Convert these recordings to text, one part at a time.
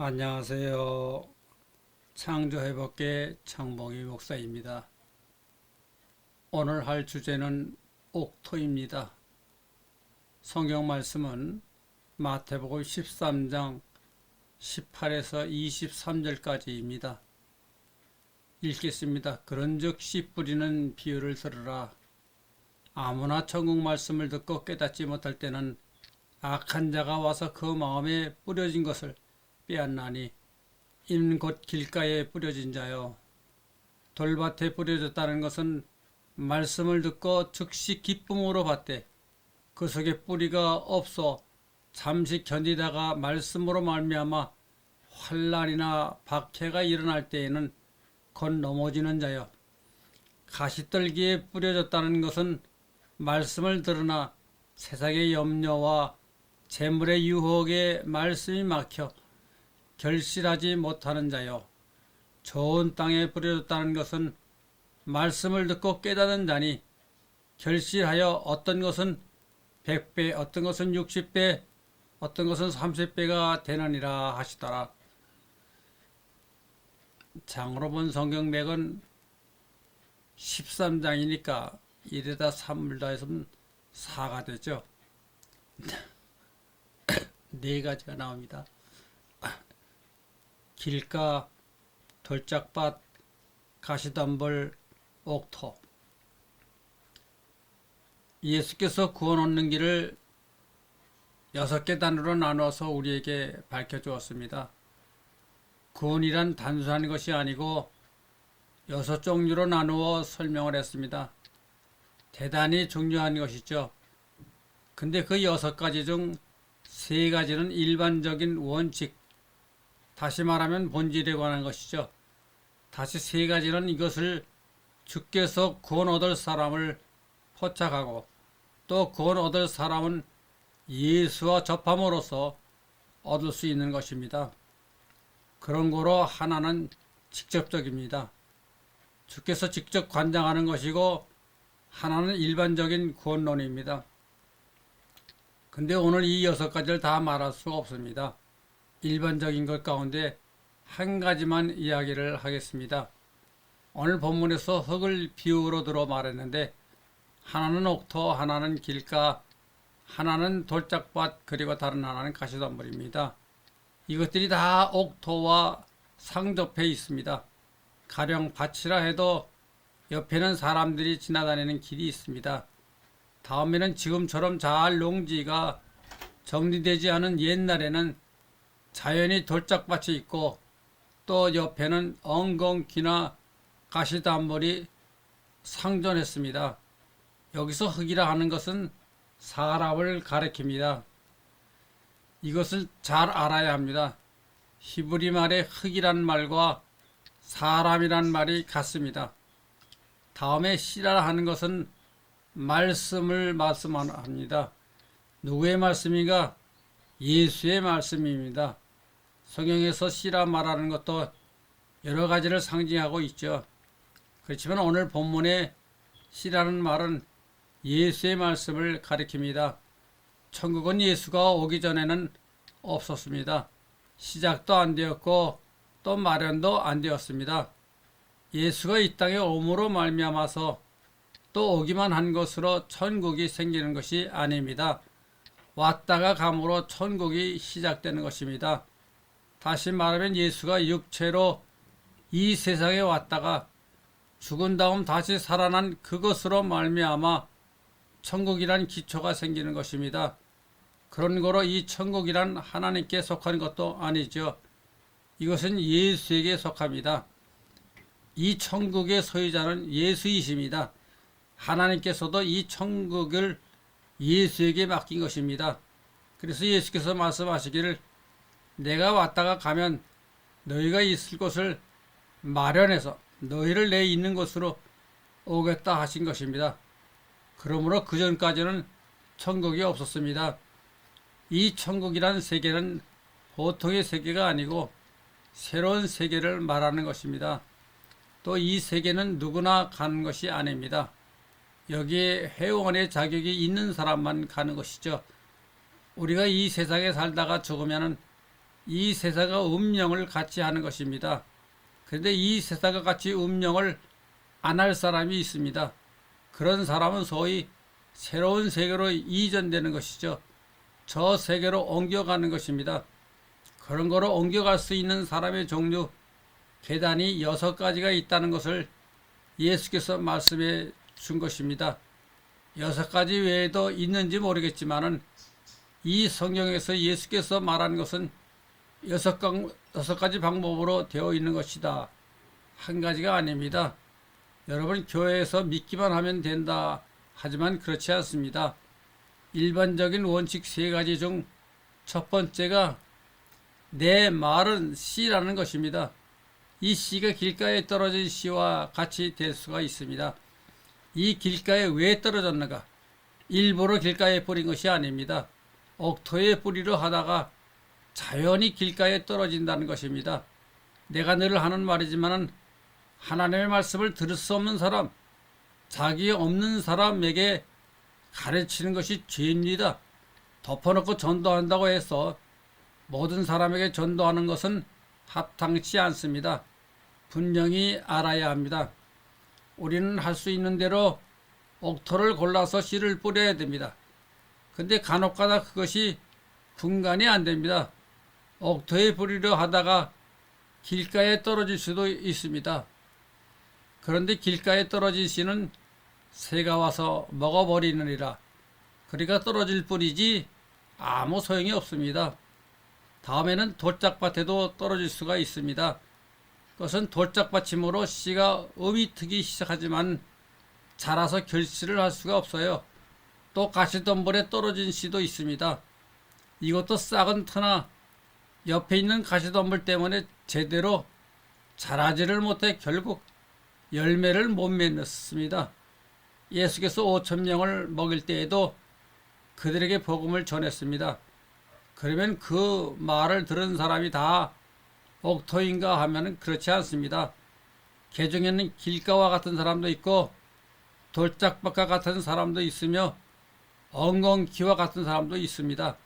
안녕하세요. 창조회복계 창봉희 목사입니다. 오늘 할 주제는 옥토입니다. 성경 말씀은 마태복음 13장 18에서 23절까지입니다. 읽겠습니다. 그런즉 씨 뿌리는 비유를 들으라. 아무나 천국 말씀을 듣고 깨닫지 못할 때는 악한 자가 와서 그 마음에 뿌려진 것을 빼앗나니 이는 곧 길가에 뿌려진 자요. 돌밭에 뿌려졌다는 것은 말씀을 듣고 즉시 기쁨으로 받되 그 속에 뿌리가 없어 잠시 견디다가 말씀으로 말미암아 환난이나 박해가 일어날 때에는 곧 넘어지는 자요. 가시떨기에 뿌려졌다는 것은 말씀을 들으나 세상의 염려와 재물의 유혹에 말씀이 막혀 결실하지 못하는 자요. 좋은 땅에 뿌려졌다는 것은 말씀을 듣고 깨닫는 자니 결실하여 어떤 것은 100배, 어떤 것은 60배, 어떤 것은 30배가 되느니라 하시더라. 장으로 본 성경맥은 13장이니까 1에다 3을 더해서는 4가 되죠. 네 가지가 나옵니다. 길가, 돌짝밭, 가시덤불, 옥토. 예수께서 구원 얻는 길을 6개 단으로 나누어서 우리에게 밝혀주었습니다. 구원이란 단순한 것이 아니고 6종류로 나누어 설명을 했습니다. 대단히 중요한 것이죠. 근데 그 6가지 중 3가지는 일반적인 원칙, 다시 말하면 본질에 관한 것이죠. 다시 3가지는 이것을 주께서 구원 얻을 사람을 포착하고 또 구원 얻을 사람은 예수와 접함으로써 얻을 수 있는 것입니다. 그런 거로 하나는 직접적입니다. 주께서 직접 관장하는 것이고 하나는 일반적인 구원론입니다. 근데 오늘 이 6가지를 다 말할 수가 없습니다. 일반적인 것 가운데 한 가지만 이야기를 하겠습니다. 오늘 본문에서 흙을 비유로 들어 말했는데 하나는 옥토, 하나는 길가, 하나는 돌짝밭, 그리고 다른 하나는 가시덤불입니다. 이것들이 다 옥토와 상접해 있습니다. 가령 밭이라 해도 옆에는 사람들이 지나다니는 길이 있습니다. 다음에는 지금처럼 잘 농지가 정리되지 않은 옛날에는 자연히 돌짝밭이 있고 또 옆에는 엉겅퀴나 가시덤불이 상존했습니다. 여기서 흙이라 하는 것은 사람을 가리킵니다. 이것을 잘 알아야 합니다. 히브리 말의 흙이란 말과 사람이란 말이 같습니다. 다음에 씨라 하는 것은 말씀을 말씀합니다. 누구의 말씀인가? 예수의 말씀입니다. 성경에서 씨라 말하는 것도 여러 가지를 상징하고 있죠. 그렇지만 오늘 본문에 씨라는 말은 예수의 말씀을 가리킵니다. 천국은 예수가 오기 전에는 없었습니다. 시작도 안 되었고 또 마련도 안 되었습니다. 예수가 이 땅에 오므로 말미암아서 또 오기만 한 것으로 천국이 생기는 것이 아닙니다. 왔다가 감으로 천국이 시작되는 것입니다. 다시 말하면 예수가 육체로 이 세상에 왔다가 죽은 다음 다시 살아난 그것으로 말미암아 천국이란 기초가 생기는 것입니다. 그런 거로 이 천국이란 하나님께 속한 것도 아니죠. 이것은 예수에게 속합니다. 이 천국의 소유자는 예수이십니다. 하나님께서도 이 천국을 예수에게 맡긴 것입니다. 그래서 예수께서 말씀하시기를 내가 왔다가 가면 너희가 있을 곳을 마련해서 너희를 내 있는 곳으로 오겠다 하신 것입니다. 그러므로 그 전까지는 천국이 없었습니다. 이 천국이란 세계는 보통의 세계가 아니고 새로운 세계를 말하는 것입니다. 또 이 세계는 누구나 가는 것이 아닙니다. 여기에 회원의 자격이 있는 사람만 가는 것이죠. 우리가 이 세상에 살다가 죽으면 이 세상과 음령을 같이 하는 것입니다. 그런데 이 세상과 같이 음령을 안 할 사람이 있습니다. 그런 사람은 소위 새로운 세계로 이전되는 것이죠. 저 세계로 옮겨가는 것입니다. 그런 거로 옮겨갈 수 있는 사람의 종류, 계단이 6가지가 있다는 것을 예수께서 말씀해 준 것입니다. 6가지 외에도 있는지 모르겠지만은 이 성경에서 예수께서 말한 것은 6가지 방법으로 되어 있는 것이다. 한 가지가 아닙니다. 여러분, 교회에서 믿기만 하면 된다. 하지만 그렇지 않습니다. 일반적인 원칙 3가지 중 첫 번째가 내 말은 씨라는 것입니다. 이 씨가 길가에 떨어진 씨와 같이 될 수가 있습니다. 이 길가에 왜 떨어졌는가? 일부러 길가에 뿌린 것이 아닙니다. 옥토에 뿌리려 하다가 자연히 길가에 떨어진다는 것입니다. 내가 늘 하는 말이지만 하나님의 말씀을 들을 수 없는 사람, 자기 없는 사람에게 가르치는 것이 죄입니다. 덮어놓고 전도한다고 해서 모든 사람에게 전도하는 것은 합당치 않습니다. 분명히 알아야 합니다. 우리는 할 수 있는 대로 옥토를 골라서 씨를 뿌려야 됩니다. 근데 간혹가다 그것이 분간이 안 됩니다. 옥토에 뿌리려 하다가 길가에 떨어질 수도 있습니다. 그런데 길가에 떨어진 씨는 새가 와서 먹어버리느니라. 그러니까 떨어질 뿐이지 아무 소용이 없습니다. 다음에는 돌짝밭에도 떨어질 수가 있습니다. 그것은 돌짝받침으로 씨가 음이 트기 시작하지만 자라서 결실을 할 수가 없어요. 또 가시덤불에 떨어진 씨도 있습니다. 이것도 싹은 트나 옆에 있는 가시덤불 때문에 제대로 자라지를 못해 결국 열매를 못 맺었습니다. 예수께서 5,000명을 먹일 때에도 그들에게 복음을 전했습니다. 그러면 그 말을 들은 사람이 다 옥토인가 하면 그렇지 않습니다. 개중에는 길가와 같은 사람도 있고 돌짝밭과 같은 사람도 있으며 엉겅퀴와 같은 사람도 있습니다.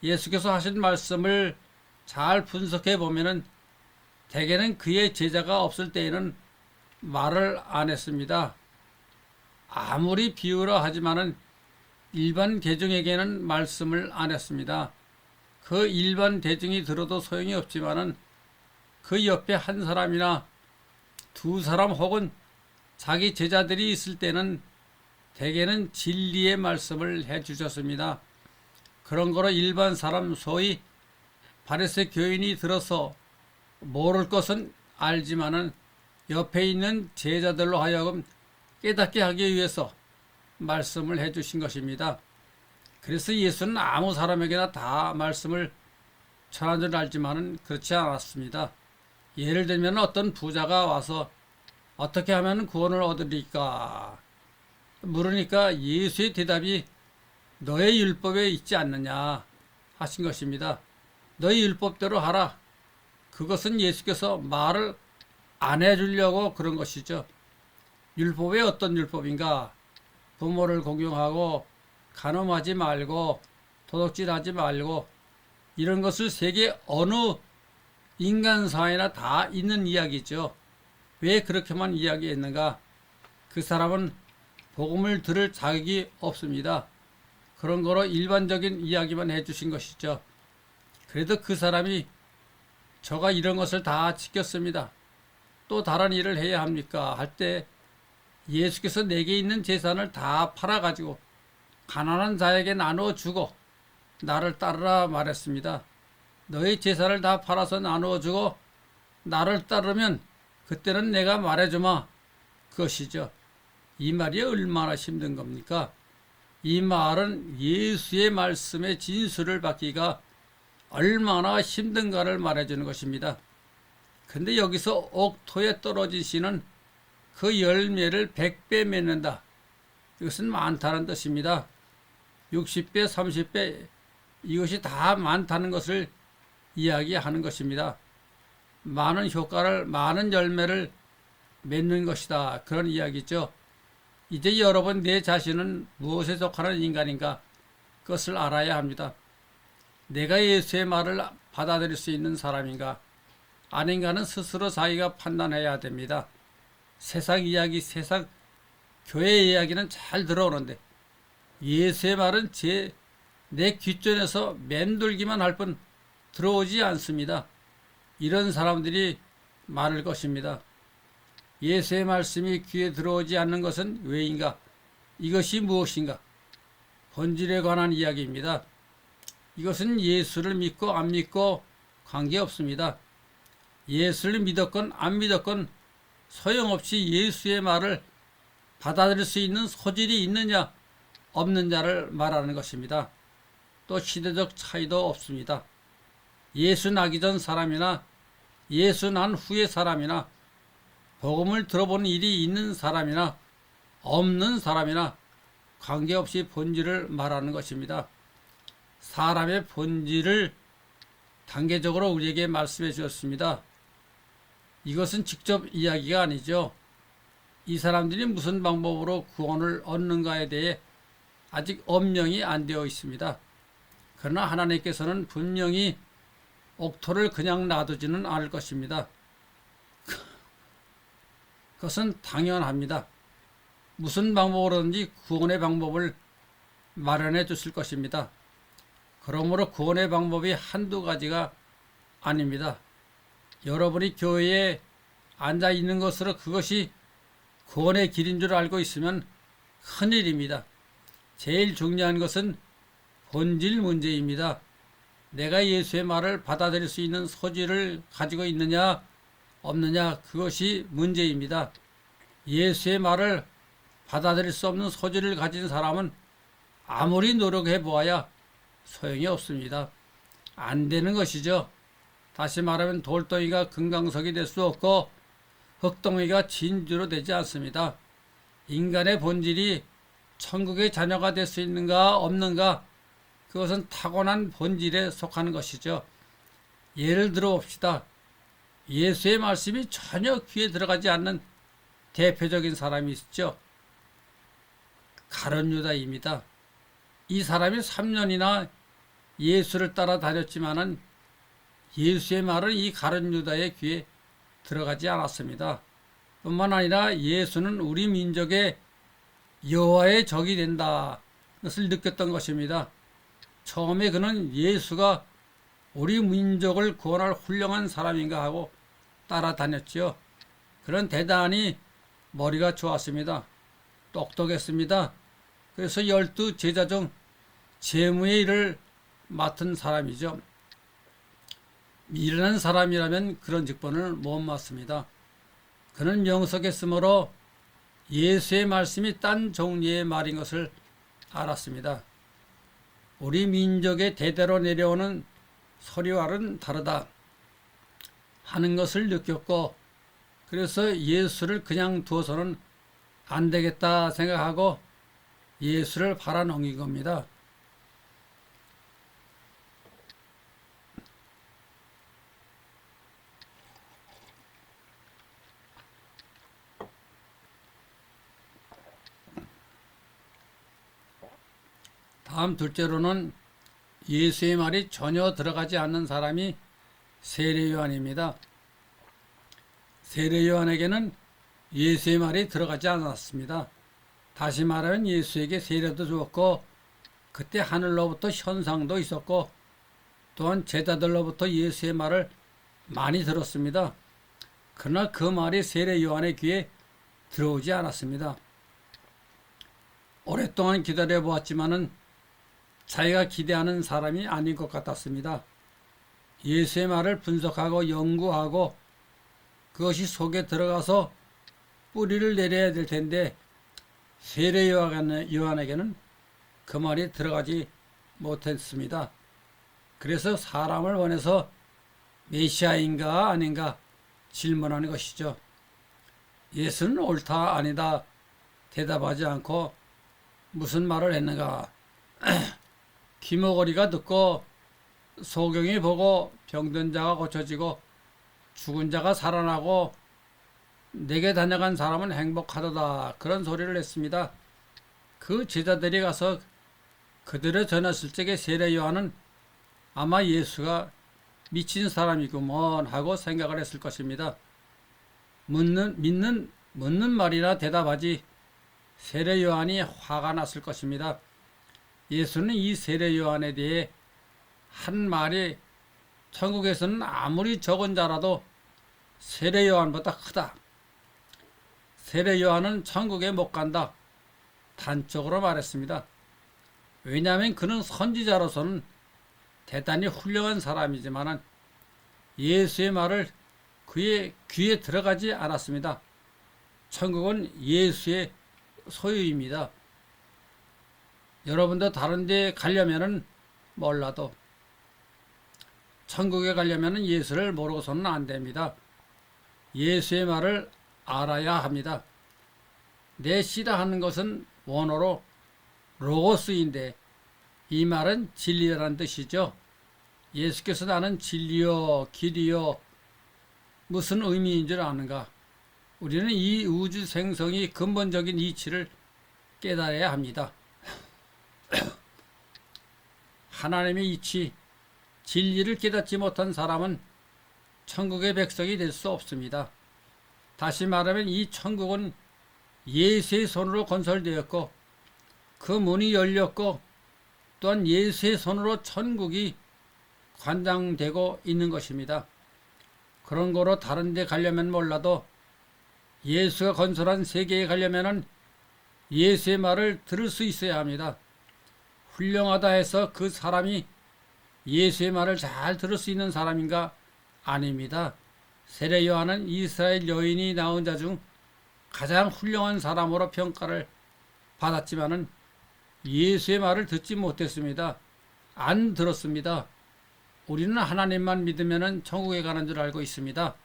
예수께서 하신 말씀을 잘 분석해 보면은 대개는 그의 제자가 없을 때에는 말을 안 했습니다. 아무리 비유라 하지만은 일반 대중에게는 말씀을 안 했습니다. 그 일반 대중이 들어도 소용이 없지만은 그 옆에 한 사람이나 2사람 혹은 자기 제자들이 있을 때는 대개는 진리의 말씀을 해 주셨습니다. 그런 거로 일반 사람 소위 바리새 교인이 들어서 모를 것은 알지만은 옆에 있는 제자들로 하여금 깨닫게 하기 위해서 말씀을 해 주신 것입니다. 그래서 예수는 아무 사람에게나 다 말씀을 전한 줄 알지만은 그렇지 않았습니다. 예를 들면 어떤 부자가 와서 어떻게 하면 구원을 얻으리까 물으니까 예수의 대답이 너의 율법에 있지 않느냐 하신 것입니다. 너의 율법대로 하라. 그것은 예수께서 말을 안 해주려고 그런 것이죠. 율법이 어떤 율법인가? 부모를 공경하고 간음하지 말고 도둑질하지 말고 이런 것을 세계 어느 인간사회나 다 있는 이야기죠. 왜 그렇게만 이야기했는가? 그 사람은 복음을 들을 자격이 없습니다. 그런 거로 일반적인 이야기만 해주신 것이죠. 그래도 그 사람이 저가 이런 것을 다 지켰습니다. 또 다른 일을 해야 합니까? 할 때 예수께서 내게 있는 재산을 다 팔아가지고 가난한 자에게 나누어 주고 나를 따르라 말했습니다. 너의 재산을 다 팔아서 나누어 주고 나를 따르면 그때는 내가 말해주마. 그것이죠. 이 말이 얼마나 힘든 겁니까? 이 말은 예수의 말씀의 진수를 받기가 얼마나 힘든가를 말해주는 것입니다. 근데 여기서 옥토에 떨어진 씨는 그 열매를 100배 맺는다. 이것은 많다는 뜻입니다. 60배, 30배 이것이 다 많다는 것을 이야기하는 것입니다. 많은 효과를, 많은 열매를 맺는 것이다. 그런 이야기죠. 이제 여러분 내 자신은 무엇에 속하는 인간인가? 그것을 알아야 합니다. 내가 예수의 말을 받아들일 수 있는 사람인가 아닌가는 스스로 자기가 판단해야 됩니다. 세상 이야기, 세상 교회 이야기는 잘 들어오는데 예수의 말은 내 귓전에서 맴돌기만 할 뿐 들어오지 않습니다. 이런 사람들이 많을 것입니다. 예수의 말씀이 귀에 들어오지 않는 것은 왜인가? 이것이 무엇인가? 본질에 관한 이야기입니다. 이것은 예수를 믿고 안 믿고 관계없습니다. 예수를 믿었건 안 믿었건 소용없이 예수의 말을 받아들일 수 있는 소질이 있느냐 없느냐를 말하는 것입니다. 또 시대적 차이도 없습니다. 예수 나기 전 사람이나 예수 난 후의 사람이나 복음을 들어본 일이 있는 사람이나 없는 사람이나 관계없이 본질을 말하는 것입니다. 사람의 본질을 단계적으로 우리에게 말씀해 주었습니다. 이것은 직접 이야기가 아니죠. 이 사람들이 무슨 방법으로 구원을 얻는가에 대해 아직 엄명이 안 되어 있습니다. 그러나 하나님께서는 분명히 옥토를 그냥 놔두지는 않을 것입니다. 그것은 당연합니다. 무슨 방법으로든지 구원의 방법을 마련해 주실 것입니다. 그러므로 구원의 방법이 한두 가지가 아닙니다. 여러분이 교회에 앉아 있는 것으로 그것이 구원의 길인 줄 알고 있으면 큰일입니다. 제일 중요한 것은 본질 문제입니다. 내가 예수의 말을 받아들일 수 있는 소질을 가지고 있느냐 없느냐 그것이 문제입니다. 예수의 말을 받아들일 수 없는 소질을 가진 사람은 아무리 노력해 보아야 소용이 없습니다. 안 되는 것이죠. 다시 말하면 돌덩이가 금강석이 될 수 없고 흙덩이가 진주로 되지 않습니다. 인간의 본질이 천국의 자녀가 될 수 있는가 없는가 그것은 타고난 본질에 속하는 것이죠. 예를 들어 봅시다. 예수의 말씀이 전혀 귀에 들어가지 않는 대표적인 사람이 있죠. 가룟 유다입니다. 이 사람이 3년이나 예수를 따라다녔지만은 예수의 말은 이 가룟 유다의 귀에 들어가지 않았습니다. 뿐만 아니라 예수는 우리 민족의 여호와의 적이 된다 것을 느꼈던 것입니다. 처음에 그는 예수가 우리 민족을 구원할 훌륭한 사람인가 하고 따라다녔지요. 그는 대단히 머리가 좋았습니다. 똑똑했습니다. 그래서 12 제자 중 재무의 일을 맡은 사람이죠. 미련한 사람이라면 그런 직분을 못 맡습니다. 그는 명석했으므로 예수의 말씀이 딴 종류의 말인 것을 알았습니다. 우리 민족의 대대로 내려오는 소리와는 다르다 하는 것을 느꼈고 그래서 예수를 그냥 두어서는 안 되겠다 생각하고 예수를 팔아넘긴 겁니다. 다음 둘째로는 예수의 말이 전혀 들어가지 않는 사람이 세례 요한입니다. 세례 요한에게는 예수의 말이 들어가지 않았습니다. 다시 말하면 예수에게 세례도 주었고 그때 하늘로부터 현상도 있었고 또한 제자들로부터 예수의 말을 많이 들었습니다. 그러나 그 말이 세례 요한의 귀에 들어오지 않았습니다. 오랫동안 기다려 보았지만은 자기가 기대하는 사람이 아닌 것 같았습니다. 예수의 말을 분석하고 연구하고 그것이 속에 들어가서 뿌리를 내려야 될 텐데 세례 요한에게는 그 말이 들어가지 못했습니다. 그래서 사람을 원해서 메시아인가 아닌가 질문하는 것이죠. 예수는 옳다 아니다 대답하지 않고 무슨 말을 했는가? 귀머거리가 듣고 소경이 보고 병든 자가 고쳐지고 죽은 자가 살아나고 내게 다녀간 사람은 행복하도다 그런 소리를 했습니다. 그 제자들이 가서 그들을 전했을 적에 세례 요한은 아마 예수가 미친 사람이구먼 하고 생각을 했을 것입니다. 묻는 말이나 대답하지 세례 요한이 화가 났을 것입니다. 예수는 이 세례 요한에 대해 한 말이 천국에서는 아무리 적은 자라도 세례 요한보다 크다. 세례 요한은 천국에 못 간다. 단적으로 말했습니다. 왜냐하면 그는 선지자로서는 대단히 훌륭한 사람이지만 예수의 말을 그의 귀에 들어가지 않았습니다. 천국은 예수의 소유입니다. 여러분도 다른 데 가려면은 몰라도 천국에 가려면은 예수를 모르고서는 안 됩니다. 예수의 말을 알아야 합니다. 내시라 하는 것은 원어로 로고스인데 이 말은 진리라는 뜻이죠. 예수께서 나는 진리요 길이요 무슨 의미인 줄 아는가? 우리는 이 우주 생성이 근본적인 이치를 깨달아야 합니다. 하나님의 이치, 진리를 깨닫지 못한 사람은 천국의 백성이 될 수 없습니다. 다시 말하면 이 천국은 예수의 손으로 건설되었고 그 문이 열렸고 또한 예수의 손으로 천국이 관장되고 있는 것입니다. 그런 거로 다른 데 가려면 몰라도 예수가 건설한 세계에 가려면은 예수의 말을 들을 수 있어야 합니다. 훌륭하다 해서 그 사람이 예수의 말을 잘 들을 수 있는 사람인가? 아닙니다. 세례 요한은 이스라엘 여인이 낳은 자 중 가장 훌륭한 사람으로 평가를 받았지만은 예수의 말을 듣지 못했습니다. 안 들었습니다. 우리는 하나님만 믿으면은 천국에 가는 줄 알고 있습니다.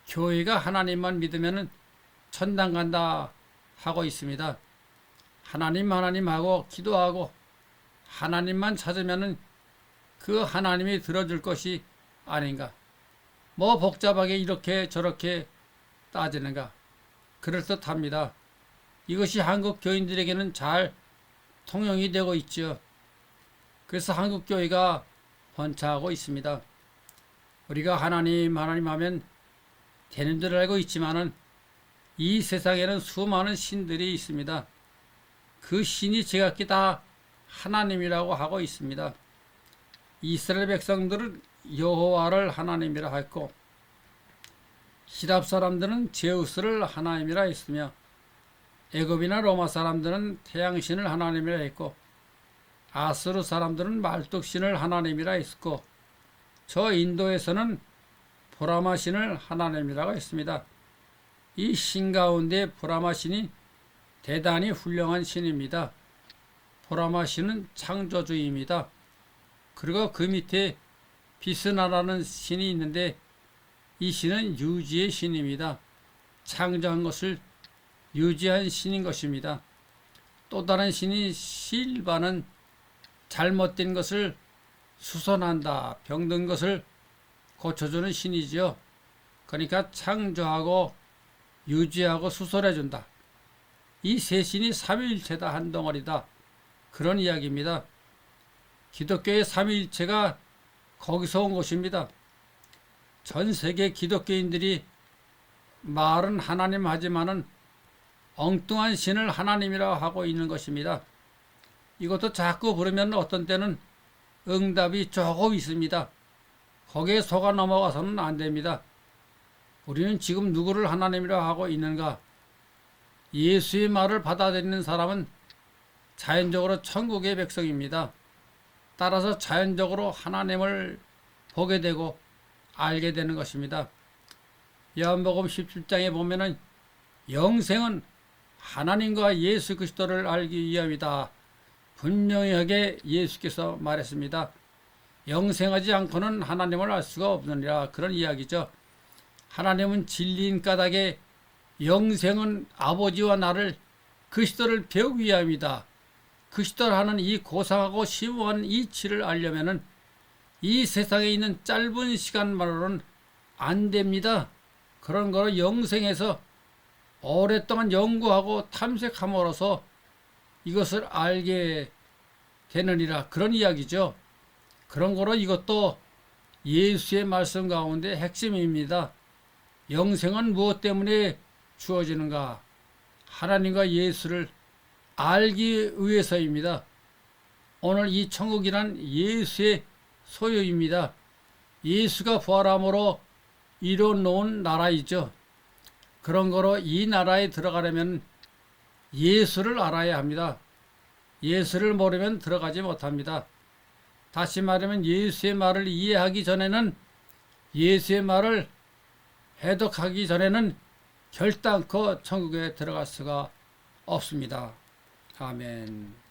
교회가 하나님만 믿으면은 천당 간다 하고 있습니다. 하나님 하고 기도하고 하나님만 찾으면은 그 하나님이 들어줄 것이 아닌가. 뭐 복잡하게 이렇게 저렇게 따지는가. 그럴듯합니다. 이것이 한국 교인들에게는 잘 통용이 되고 있죠. 그래서 한국 교회가 번창하고 있습니다. 우리가 하나님 하면 되는 줄 알고 있지만은 이 세상에는 수많은 신들이 있습니다. 그 신이 제각기 다 하나님이라고 하고 있습니다. 이스라엘 백성들은 여호와를 하나님이라 했고 히랍 사람들은 제우스를 하나님이라 했으며 애굽이나 로마 사람들은 태양신을 하나님이라 했고 아스루 사람들은 말뚝신을 하나님이라 했고 저 인도에서는 브라마신을 하나님이라고 했습니다. 이 신 가운데 브라마신이 대단히 훌륭한 신입니다. 브라마신은 창조주입니다. 그리고 그 밑에 비스나라는 신이 있는데 이 신은 유지의 신입니다. 창조한 것을 유지한 신인 것입니다. 또 다른 신이 실바는 잘못된 것을 수선한다, 병든 것을 고쳐주는 신이죠. 그러니까 창조하고 유지하고 수선해준다. 이 세 신이 삼위일체다, 한 덩어리다. 그런 이야기입니다. 기독교의 삼위일체가 거기서 온 것입니다. 전 세계 기독교인들이 말은 하나님 하지만은 엉뚱한 신을 하나님이라고 하고 있는 것입니다. 이것도 자꾸 부르면 어떤 때는 응답이 조금 있습니다. 거기에 속아 넘어가서는 안 됩니다. 우리는 지금 누구를 하나님이라고 하고 있는가? 예수의 말을 받아들이는 사람은 자연적으로 천국의 백성입니다. 따라서 자연적으로 하나님을 보게 되고 알게 되는 것입니다. 요한복음 17장에 보면은 영생은 하나님과 예수 그리스도를 알기 위함이다. 분명하게 예수께서 말했습니다. 영생하지 않고는 하나님을 알 수가 없느니라. 그런 이야기죠. 하나님은 진리인 까닭에 영생은 아버지와 나를 그리스도를 배우기 위함이다. 그리스도를 하는 이 고상하고 심오한 이치를 알려면은 이 세상에 있는 짧은 시간만으로는 안 됩니다. 그런 거로 영생에서 오랫동안 연구하고 탐색함으로써 이것을 알게 되느니라. 그런 이야기죠. 그런 거로 이것도 예수의 말씀 가운데 핵심입니다. 영생은 무엇 때문에 주어지는가? 하나님과 예수를 알기 위해서입니다. 오늘 이 천국이란 예수의 소유입니다. 예수가 부활함으로 이뤄놓은 나라이죠. 그런 거로 이 나라에 들어가려면 예수를 알아야 합니다. 예수를 모르면 들어가지 못합니다. 다시 말하면 예수의 말을 이해하기 전에는, 예수의 말을 해독하기 전에는 결단코 천국에 들어갈 수가 없습니다. 아멘.